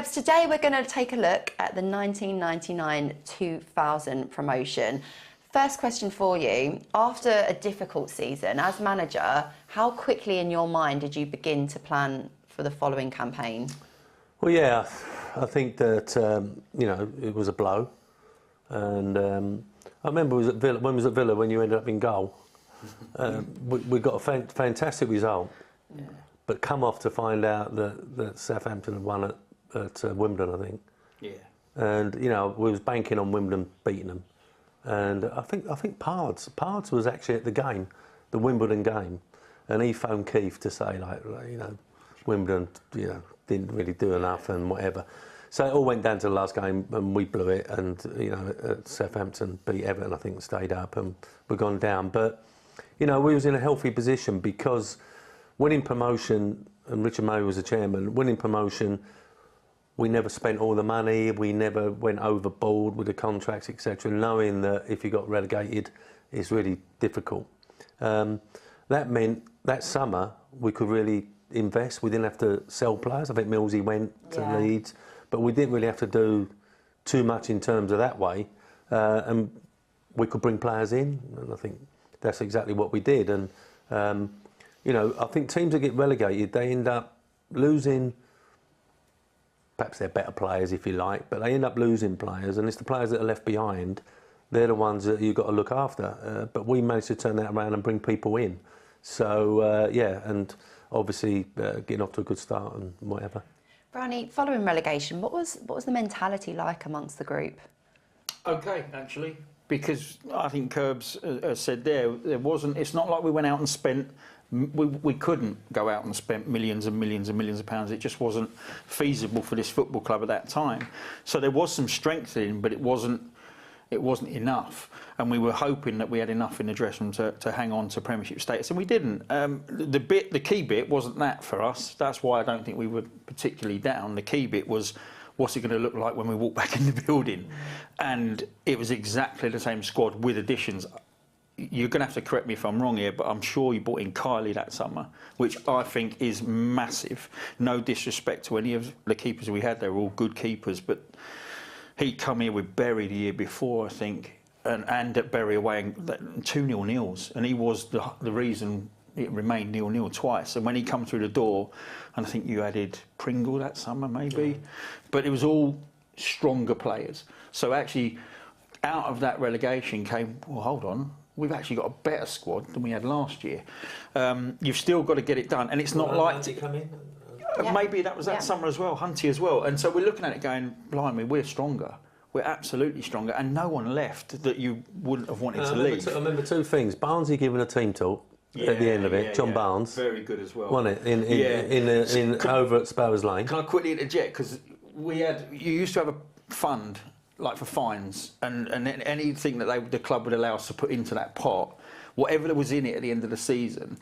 Curbs, today we're going to take a look at the 1999-2000 promotion. First question for you. After a difficult season, as manager, how quickly in your mind did you begin to plan for the following campaign? Well, yeah, I think that, you know, it was a blow. And I remember it was at Villa, when it was at Villa, when you ended up in goal. We got a fantastic result. Yeah. But come off to find out that Southampton had won at Wimbledon, I think. Yeah. And you know, we was banking on Wimbledon beating them, and I think Pards was actually at the game, the Wimbledon game, and he phoned Keith to say like you know, Wimbledon, you know, didn't really do enough and whatever. So it all went down to the last game, and we blew it, and you know, Southampton beat Everton, I think, stayed up, and we've gone down. But you know, we was in a healthy position because winning promotion, and Richard Murray was the chairman, winning promotion, we never spent all the money, we never went overboard with the contracts, etc., knowing that if you got relegated, it's really difficult. That meant that summer we could really invest. We didn't have to sell players. I think Millsy went to Leeds, but we didn't really have to do too much in terms of that way. And we could bring players in, and I think that's exactly what we did. And you know, I think teams that get relegated, they end up losing, perhaps they're better players if you like, but they end up losing players, and it's the players that are left behind, they're the ones that you've got to look after. But we managed to turn that around and bring people in. So, yeah, and obviously getting off to a good start and whatever. Brownie, following relegation, what was the mentality like amongst the group? Okay, actually, because I think Curbs said there wasn't, it's not like we went out and spent, we couldn't go out and spend millions and millions and millions of pounds. It just wasn't feasible for this football club at that time. So there was some strength in, but it wasn't enough. And we were hoping that we had enough in the dressing room to hang on to Premiership status, and we didn't. The key bit wasn't that for us. That's why I don't think we were particularly down. The key bit was, what's it going to look like when we walk back in the building? And it was exactly the same squad with additions. You're going to have to correct me if I'm wrong here, but I'm sure you brought in Kylie that summer, which I think is massive. No disrespect to any of the keepers we had. They were all good keepers, but he'd come here with Bury the year before, I think, and at Bury away, 2-0 nils, and he was the reason it remained 0-0 twice. And when he come through the door, and I think you added Pringle that summer maybe, but it was all stronger players. So actually, out of that relegation came, well, hold on, we've actually got a better squad than we had last year. You've still got to get it done, and it's not like Hunty come in. Maybe that was that summer as well, Hunty as well. And so we're looking at it going, blimey, we're stronger. We're absolutely stronger, and no one left that you wouldn't have wanted to leave. I remember two things. Barnsley giving a team talk at the end of it. John Barnes, very good as well. Wasn't it in over at Spowers Lane? Can I quickly interject, because you used to have a fund like for fines, and anything that the club would allow us to put into that pot, whatever was in it at the end of the season,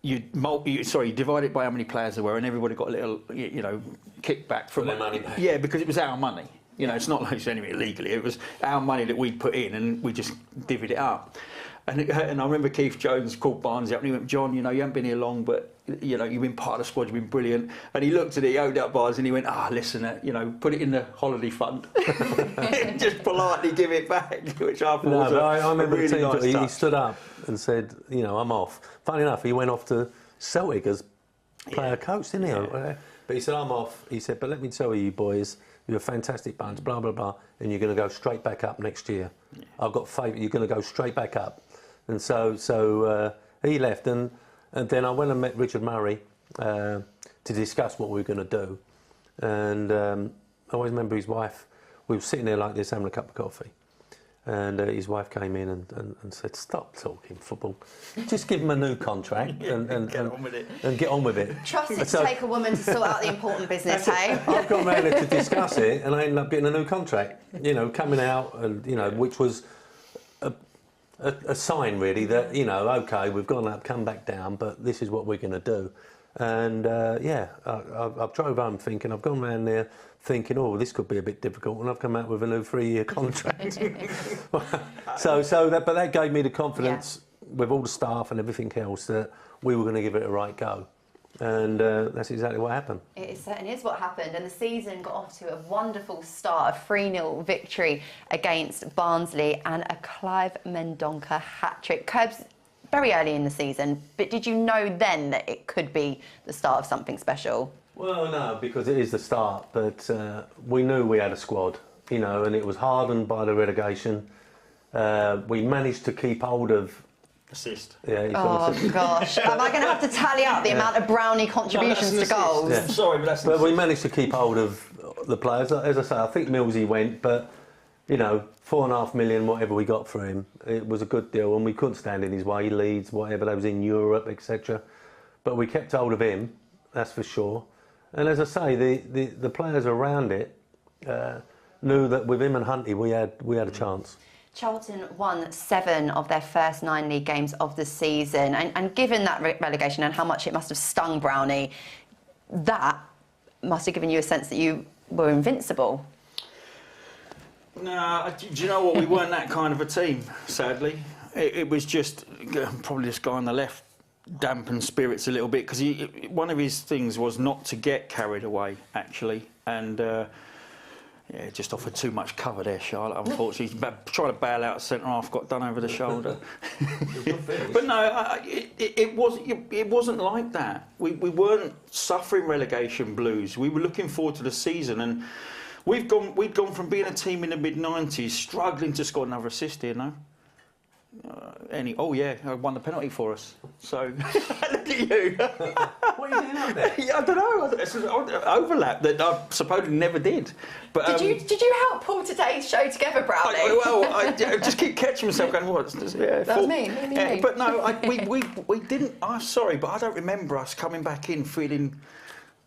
you divide it by how many players there were, and everybody got a little, you know, kickback from their money back. Yeah, because it was our money. You know, it's not like it's anything illegally. It was our money that we'd put in, and we just divvied it up. And I remember Keith Jones called Barnes up and he went, John, you know, you haven't been here long, but, you know, you've been part of the squad, you've been brilliant. And he looked at it, he owned up Barnes, and he went, listen, you know, put it in the holiday fund. Just politely give it back, which I thought was I remember a really nice touch. He stood up and said, you know, I'm off. Funny enough, he went off to Celtic as player coach, didn't he? Yeah. But he said, I'm off. He said, but let me tell you, boys, you're a fantastic bunch, blah, blah, blah, and you're going to go straight back up next year. Yeah. I've got faith you're going to go straight back up. And so he left, and then I went and met Richard Murray to discuss what we were going to do. And I always remember his wife, we were sitting there like this having a cup of coffee, and his wife came in and said, stop talking football, just give him a new contract and get on with it. Trust it to take a woman to sort out the important business, hey? I've gone round there to discuss it, and I ended up getting a new contract, you know, coming out, and you know, which was a sign really that, you know, okay, we've gone up, come back down, but this is what we're going to do. And I've drove home thinking, I've gone round there thinking, oh, this could be a bit difficult, and I've come out with a new 3-year contract. But that gave me the confidence with all the staff and everything else that we were going to give it a right go. And that's exactly what happened. It certainly is what happened, and the season got off to a wonderful start, a 3-0 victory against Barnsley and a Clive Mendonca hat-trick. Curbs, very early in the season, but did you know then that it could be the start of something special? Well, no, because it is the start, but we knew we had a squad, you know, and it was hardened by the relegation. We managed to keep hold of... Assist. Yeah, Oh, gosh. Am I going to have to tally up the amount of Brownie contributions to goals? Yeah. Sorry, but that's an But we assist. managed to keep hold of the players. As I say, I think Millsy went, but, you know, 4.5 million, whatever we got for him, it was a good deal, and we couldn't stand in his way, Leeds, whatever, they was in Europe, etc. But we kept hold of him, that's for sure. And as I say, the players around it knew that with him and Hunty, we had a chance. Charlton won 7 of their first 9 league games of the season, and given that relegation and how much it must have stung Brownie, that must have given you a sense that you were invincible. No, do you know what? We weren't that kind of a team, sadly. It was just probably this guy on the left dampened spirits a little bit, because one of his things was not to get carried away, actually, and yeah, just offered too much cover there, Charlotte. Unfortunately, trying to bail out centre half, got done over the shoulder. But no, it wasn't like that. We weren't suffering relegation blues. We were looking forward to the season, and we'd gone from being a team in the mid-90s, struggling to score another assist here, no? Oh yeah, I won the penalty for us. So look at you. What are you doing up there? Yeah, I don't know. It's an overlap that I supposedly never did. But Did you help pull today's show together, Brownie? I just keep catching myself going, what? Yeah, That's me. But no, we didn't. I'm sorry, but I don't remember us coming back in feeling,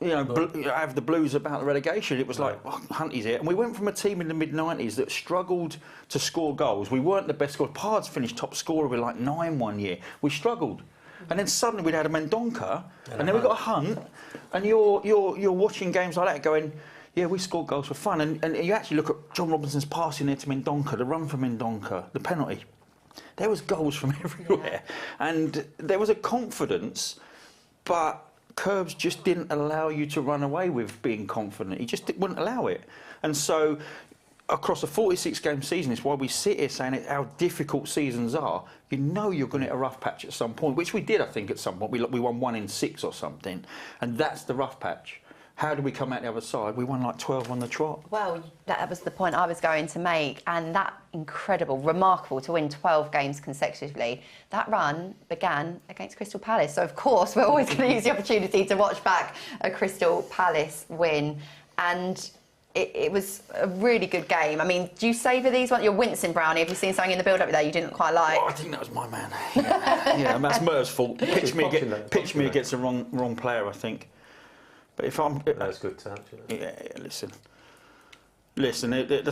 you know, have the blues about the relegation. It was like, oh, Hunty's here. And we went from a team in the mid-90s that struggled to score goals. We weren't the best scorer. Pards finished top scorer with like 9 one year. We struggled. And then suddenly we'd had a Mendonca, and then we got a Hunt, and you're watching games like that going, yeah, we scored goals for fun. And you actually look at John Robinson's passing there to Mendonca, the run from Mendonca, the penalty. There was goals from everywhere. And there was a confidence, but Curbs just didn't allow you to run away with being confident. He just wouldn't allow it. And so across a 46-game season, it's why we sit here saying how difficult seasons are. You know you're going to hit a rough patch at some point, which we did, I think, at some point. We won 1 in 6 or something, and that's the rough patch. How did we come out the other side? We won like 12 on the trot. Well, that was the point I was going to make, and that incredible, remarkable to win 12 games consecutively. That run began against Crystal Palace, so of course we're always going to use the opportunity to watch back a Crystal Palace win, and it was a really good game. I mean, do you savour these ones? You're wincing, Brownie. Have you seen something in the build-up there you didn't quite like? Oh, I think that was my man. Yeah, and that's Mer's fault. Pitched me against the wrong player, I think. But if I'm... That's good touch. Yeah, listen, that's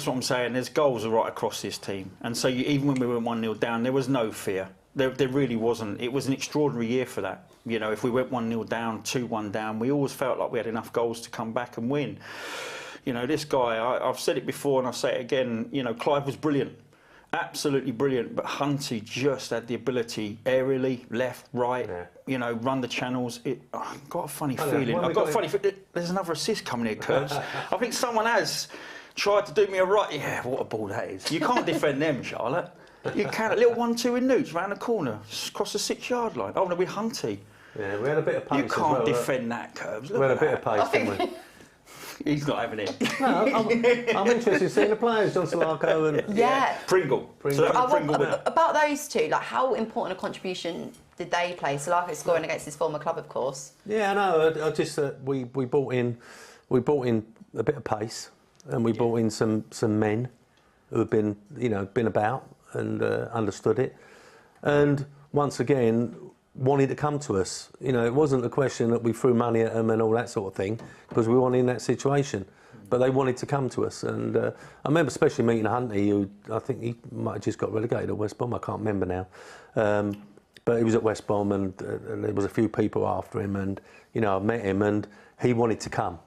what I'm saying. There's goals right across this team. And so even when we were 1-0 down, there was no fear. There really wasn't. It was an extraordinary year for that. You know, if we went 1-0 down, 2-1 down, we always felt like we had enough goals to come back and win. You know, this guy, I've said it before and I'll say it again, you know, Clive was brilliant. Absolutely brilliant, but Hunty just had the ability, aerially, left, right, you know, run the channels. I've got a funny feeling. There's another assist coming here, Kurtz. I think someone has tried to do me a right. Yeah, what a ball that is. You can't defend them, Charlotte. You can. A little 1-2 in Newts, round the corner, across the 6-yard line. Oh, no, we're Hunty. Yeah, we had a bit of pace. You can't defend that, Curbs. We had a bit of pace, didn't we? He's not having it. No, I'm interested in seeing the players, John Solarco and... Yeah. Pringle. So about those two, like how important a contribution did they play? Solarco scoring against his former club, of course. Yeah, I know. I just we brought in a bit of pace, and we brought in some men who have been about and understood it, and once again wanted to come to us. You know, it wasn't a question that we threw money at them and all that sort of thing, because we weren't in that situation. But they wanted to come to us, and I remember especially meeting Hunty, who I think he might have just got relegated at West Brom. I can't remember now, but he was at West Brom, and there was a few people after him, and you know, I met him, and he wanted to come.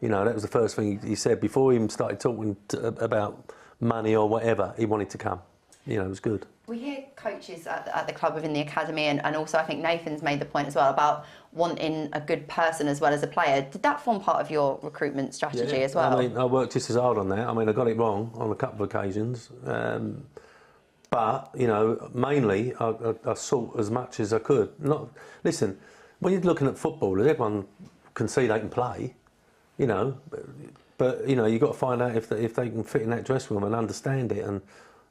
You know, that was the first thing he said before he even started talking about money or whatever. He wanted to come. you know, it was good. We hear coaches at the club within the academy, and also I think Nathan's made the point as well about wanting a good person as well as a player. Did that form part of your recruitment strategy as well? I mean, I worked just as hard on that. I mean, I got it wrong on a couple of occasions. But, you know, mainly I sought as much as I could. Listen, when you're looking at footballers, everyone can see they can play, you know. But you know, you've got to find out if they can fit in that dressing room and understand it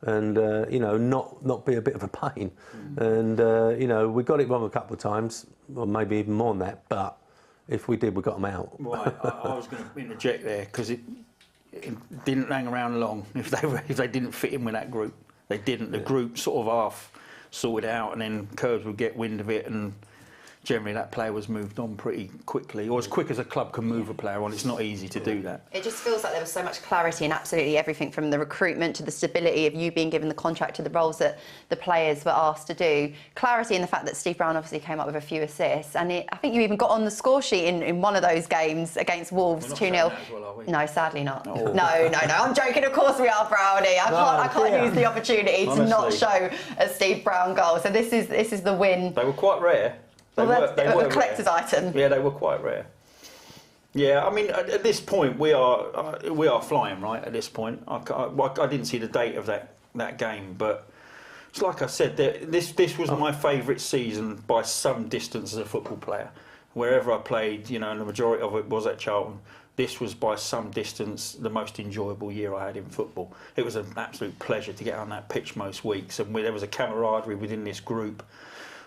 and you know, not be a bit of a pain. And you know, we got it wrong a couple of times, or maybe even more than that. But if we did, we got them out. Right, I was going to interject there because it didn't hang around long if they didn't fit in with that group. They didn't. The group sort of half sorted out, and then Curbs would get wind of it, and generally that player was moved on pretty quickly, or as quick as a club can move a player on. It's not easy to do that. It just feels like there was so much clarity in absolutely everything, from the recruitment to the stability of you being given the contract to the roles that the players were asked to do. Clarity in the fact that Steve Brown obviously came up with a few assists, and I think you even got on the score sheet in one of those games against Wolves, 2-0. Well, are we? No, sadly not. Oh. No. I'm joking. Of course we are, Brownie. I can't use the opportunity to not show a Steve Brown goal. So this is the win. They were quite rare. They were a collector's item. Yeah, they were quite rare. Yeah, I mean, at this point we are flying, right? At this point, I didn't see the date of that game, but it's like I said, this was my favourite season by some distance as a football player. Wherever I played, you know, and the majority of it was at Charlton. This was by some distance the most enjoyable year I had in football. It was an absolute pleasure to get on that pitch most weeks, and there was a camaraderie within this group,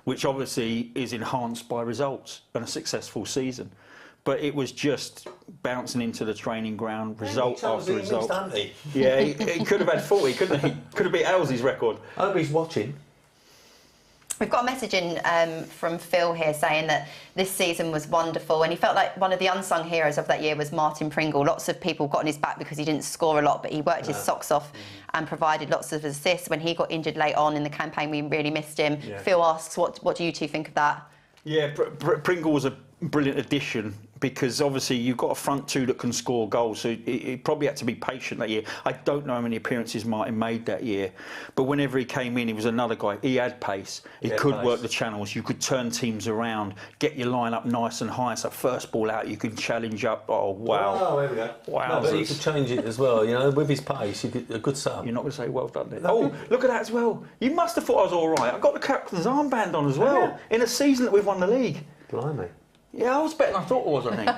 which obviously is enhanced by results and a successful season. But it was just bouncing into the training ground, result after result. Yeah, he could have had 40, couldn't he? Could have beat Ailsley's record. I hope he's watching. We've got a message in from Phil here saying that this season was wonderful, and he felt like one of the unsung heroes of that year was Martin Pringle. Lots of people got on his back because he didn't score a lot, but he worked his socks off and provided lots of assists. When he got injured late on in the campaign, we really missed him. Yeah. Phil asks, what do you two think of that? Yeah, Pringle was a brilliant addition, because obviously you've got a front two that can score goals, so he probably had to be patient that year. I don't know how many appearances Martin made that year, but whenever he came in, he was another guy. He had pace, he could work the channels, you could turn teams around, get your line up nice and high, so first ball out you could challenge up. Oh wow. Oh, there we go. Wow. No, but you could change it as well, you know, with his pace, you did a good sub. You're not going to say well done there. Oh, look at that as well. You must have thought I was all right. I got the captain's armband on as well, in a season that we've won the league. Blimey. Yeah, I was better than I thought I was, I think.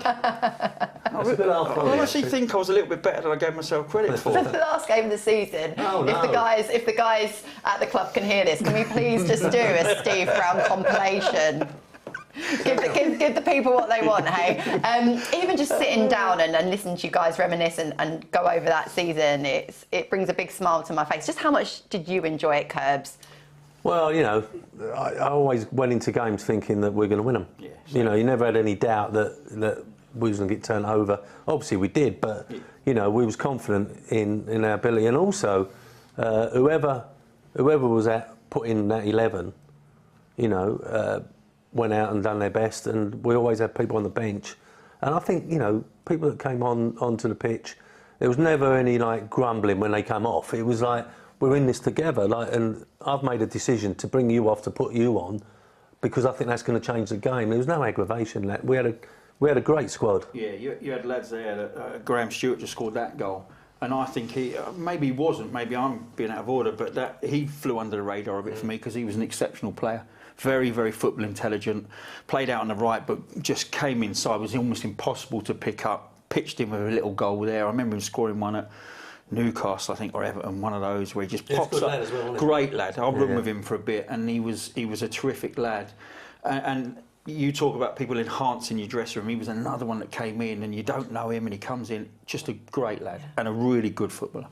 I honestly think I was a little bit better than I gave myself credit for. The last game of the season, oh, no. if the guys at the club can hear this, can we please just do a Steve Brown compilation? Give the people what they want, hey? Even just sitting down and listening to you guys reminisce and go over that season, it brings a big smile to my face. Just how much did you enjoy it, Curbs? Well, you know, I always went into games thinking that we're going to win them. Yeah, you know, you never had any doubt that we was going to get turned over. Obviously, we did, but you know, we was confident in our ability, and also whoever was put in that 11, you know, went out and done their best, and we always had people on the bench. And I think, you know, people that came onto the pitch, there was never any like grumbling when they come off. It was like, we're in this together, like, and I've made a decision to bring you off to put you on, because I think that's going to change the game. There was no aggravation. We had a great squad. Yeah, you had lads there. Graham Stewart just scored that goal, and I think maybe he wasn't. Maybe I'm being out of order, but he flew under the radar a bit for me, because he was an exceptional player. Very, very football intelligent. Played out on the right, but just came inside. It was almost impossible to pick up. Pitched him with a little goal there. I remember him scoring one at Newcastle, I think, or Everton, one of those where he just pops up. Lad as well, great lad. I've run with him for a bit, and he was a terrific lad. And you talk about people enhancing your dressing room. He was another one that came in, and you don't know him, and he comes in, just a great lad and a really good footballer.